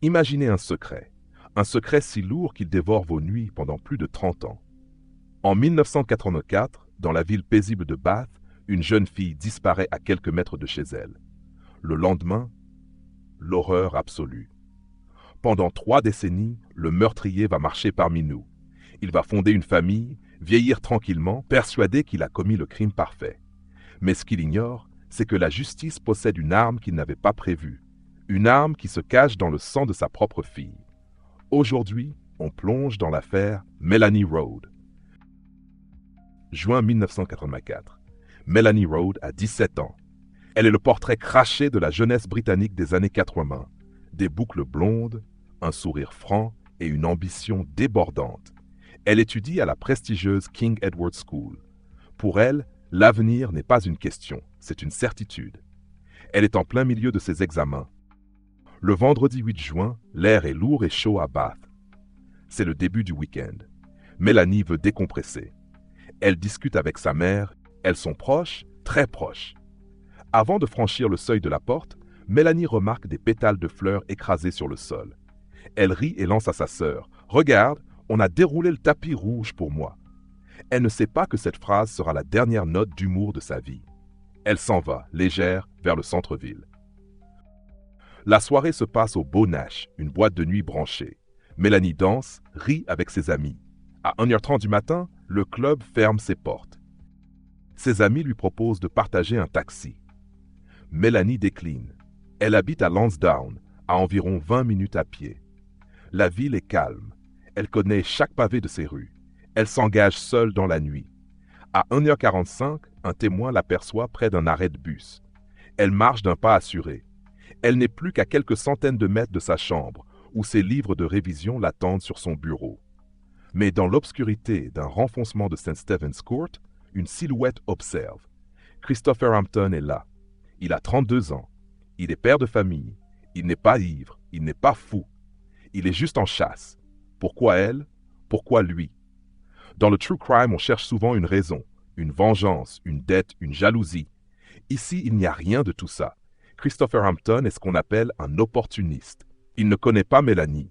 Imaginez un secret si lourd qu'il dévore vos nuits pendant plus de 30 ans. En 1984, dans la ville paisible de Bath, une jeune fille disparaît à quelques mètres de chez elle. Le lendemain, l'horreur absolue. Pendant 3 décennies, le meurtrier va marcher parmi nous. Il va fonder une famille, vieillir tranquillement, persuadé qu'il a commis le crime parfait. Mais ce qu'il ignore, c'est que la justice possède une arme qu'il n'avait pas prévue. Une arme qui se cache dans le sang de sa propre fille. Aujourd'hui, on plonge dans l'affaire Melanie Rhode. Juin 1984. Melanie Rhode a 17 ans. Elle est le portrait craché de la jeunesse britannique des années 80. Des boucles blondes, un sourire franc et une ambition débordante. Elle étudie à la prestigieuse King Edward School. Pour elle, l'avenir n'est pas une question, c'est une certitude. Elle est en plein milieu de ses examens. Le vendredi 8 juin, l'air est lourd et chaud à Bath. C'est le début du week-end. Melanie veut décompresser. Elle discute avec sa mère, elles sont proches, très proches. Avant de franchir le seuil de la porte, Melanie remarque des pétales de fleurs écrasés sur le sol. Elle rit et lance à sa sœur « Regarde, on a déroulé le tapis rouge pour moi ». Elle ne sait pas que cette phrase sera la dernière note d'humour de sa vie. Elle s'en va, légère, vers le centre-ville. La soirée se passe au Beau Nash, une boîte de nuit branchée. Melanie danse, rit avec ses amis. À 1h30 du matin, le club ferme ses portes. Ses amis lui proposent de partager un taxi. Melanie décline. Elle habite à Lansdowne, à environ 20 minutes à pied. La ville est calme. Elle connaît chaque pavé de ses rues. Elle s'engage seule dans la nuit. À 1h45, un témoin l'aperçoit près d'un arrêt de bus. Elle marche d'un pas assuré. Elle n'est plus qu'à quelques centaines de mètres de sa chambre, où ses livres de révision l'attendent sur son bureau. Mais dans l'obscurité d'un renfoncement de St. Stephen's Court, une silhouette observe. Christopher Hampton est là. Il a 32 ans. Il est père de famille. Il n'est pas ivre. Il n'est pas fou. Il est juste en chasse. Pourquoi elle? Pourquoi lui? Dans le true crime, on cherche souvent une raison, une vengeance, une dette, une jalousie. Ici, il n'y a rien de tout ça. Christopher Hampton est ce qu'on appelle un opportuniste. Il ne connaît pas Melanie.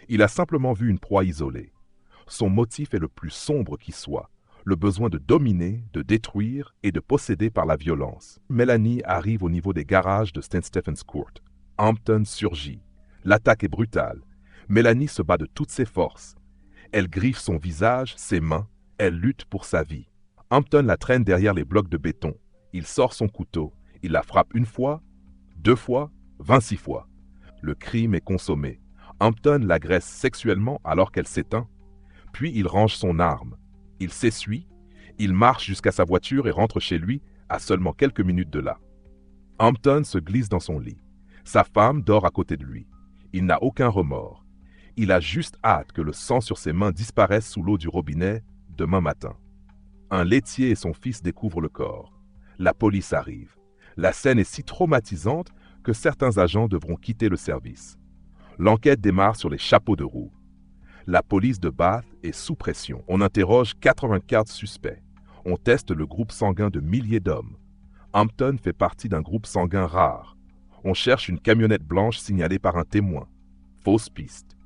Il a simplement vu une proie isolée. Son motif est le plus sombre qui soit, le besoin de dominer, de détruire et de posséder par la violence. Melanie arrive au niveau des garages de St. Stephen's Court. Hampton surgit. L'attaque est brutale. Melanie se bat de toutes ses forces. Elle griffe son visage, ses mains. Elle lutte pour sa vie. Hampton la traîne derrière les blocs de béton. Il sort son couteau. Il la frappe 1 fois, 2 fois, 26 fois. Le crime est consommé. Hampton l'agresse sexuellement alors qu'elle s'éteint. Puis il range son arme. Il s'essuie. Il marche jusqu'à sa voiture et rentre chez lui à seulement quelques minutes de là. Hampton se glisse dans son lit. Sa femme dort à côté de lui. Il n'a aucun remords. Il a juste hâte que le sang sur ses mains disparaisse sous l'eau du robinet demain matin. Un laitier et son fils découvrent le corps. La police arrive. La scène est si traumatisante que certains agents devront quitter le service. L'enquête démarre sur les chapeaux de roue. La police de Bath est sous pression. On interroge 84 suspects. On teste le groupe sanguin de milliers d'hommes. Hampton fait partie d'un groupe sanguin rare. On cherche une camionnette blanche signalée par un témoin. Fausse piste.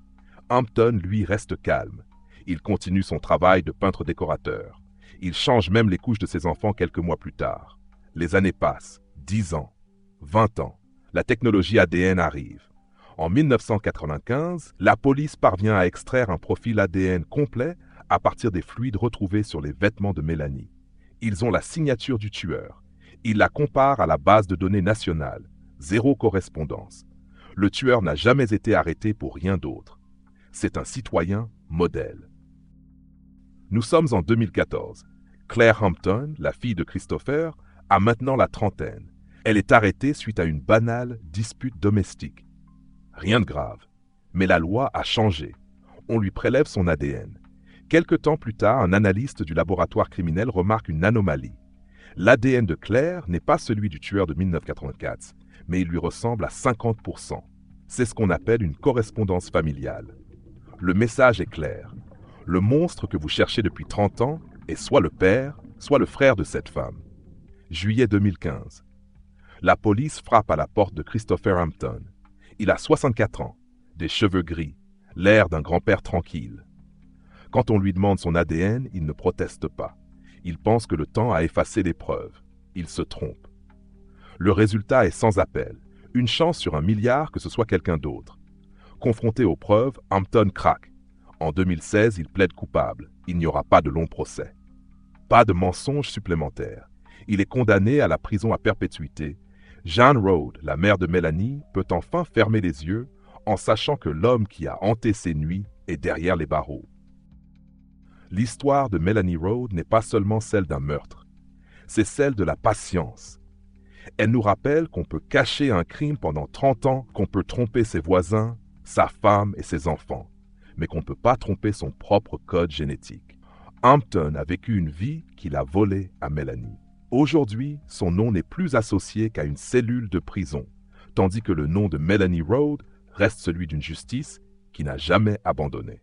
Hampton, lui, reste calme. Il continue son travail de peintre décorateur. Il change même les couches de ses enfants quelques mois plus tard. Les années passent. 10 ans. 20 ans. La technologie ADN arrive. En 1995, la police parvient à extraire un profil ADN complet à partir des fluides retrouvés sur les vêtements de Melanie. Ils ont la signature du tueur. Ils la comparent à la base de données nationale. 0 correspondance. Le tueur n'a jamais été arrêté pour rien d'autre. C'est un citoyen modèle. Nous sommes en 2014. Claire Hampton, la fille de Christopher, a maintenant la trentaine. Elle est arrêtée suite à une banale dispute domestique. Rien de grave. Mais la loi a changé. On lui prélève son ADN. Quelque temps plus tard, un analyste du laboratoire criminel remarque une anomalie. L'ADN de Claire n'est pas celui du tueur de 1984, mais il lui ressemble à 50%. C'est ce qu'on appelle une correspondance familiale. Le message est clair. Le monstre que vous cherchez depuis 30 ans est soit le père, soit le frère de cette femme. Juillet 2015. La police frappe à la porte de Christopher Hampton. Il a 64 ans. des cheveux gris, l'air d'un grand-père tranquille. Quand on lui demande son ADN, il ne proteste pas. Il pense que le temps a effacé les preuves. Il se trompe. Le résultat est sans appel. Une chance sur 1 milliard que ce soit quelqu'un d'autre. Confronté aux preuves, Hampton craque. En 2016, il plaide coupable. Il n'y aura pas de long procès. Pas de mensonge supplémentaire. Il est condamné à la prison à perpétuité. Jean Rhode, la mère de Melanie, peut enfin fermer les yeux en sachant que l'homme qui a hanté ses nuits est derrière les barreaux. L'histoire de Melanie Rhode n'est pas seulement celle d'un meurtre, c'est celle de la patience. Elle nous rappelle qu'on peut cacher un crime pendant 30 ans, qu'on peut tromper ses voisins, sa femme et ses enfants, mais qu'on ne peut pas tromper son propre code génétique. Hampton a vécu une vie qu'il a volée à Melanie. Aujourd'hui, son nom n'est plus associé qu'à une cellule de prison, tandis que le nom de Melanie Rhode reste celui d'une justice qui n'a jamais abandonné.